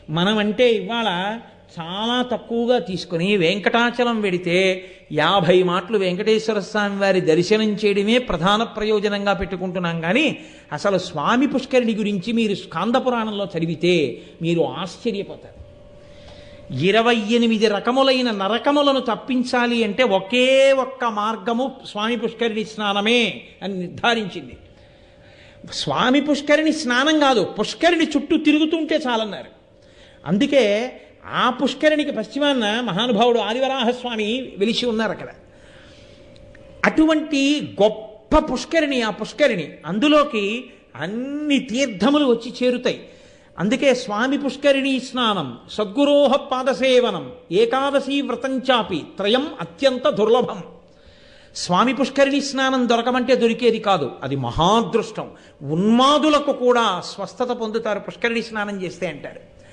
మనం అంటే ఇవాళ చాలా తక్కువగా తీసుకుని వెంకటాచలం వెడితే 50 మాటలు వెంకటేశ్వర స్వామి వారి దర్శనం చేయడమే ప్రధాన ప్రయోజనంగా పెట్టుకుంటున్నాం. కానీ అసలు స్వామి పుష్కరిణి గురించి మీరు స్కాంద పురాణంలో చదివితే మీరు ఆశ్చర్యపోతారు. 28 రకములైన నరకములను తప్పించాలి అంటే ఒకే ఒక్క మార్గము స్వామి పుష్కరిణి స్నానమే అని నిర్ధారించింది. స్వామి పుష్కరిణి స్నానం కాదు, పుష్కరిణి చుట్టూ తిరుగుతుంటే చాలన్నారు. అందుకే ఆ పుష్కరిణికి పశ్చిమాన మహానుభావుడు ఆదివరాహస్వామి వెలిసి ఉన్నారు అక్కడ. అటువంటి గొప్ప పుష్కరిణి ఆ పుష్కరిణి, అందులోకి అన్ని తీర్థములు వచ్చి చేరుతాయి. అందుకే స్వామి పుష్కరిణీ స్నానం, సద్గురోహ పాదసేవనం, ఏకాదశి వ్రతంచాపి త్రయం అత్యంత దుర్లభం. స్వామి పుష్కరిణీ స్నానం దొరకమంటే దొరికేది కాదు, అది మహాదృష్టం. ఉన్మాదులకు కూడా స్వస్థత పొందుతారు పుష్కరిణీ స్నానం చేస్తే అంటారు.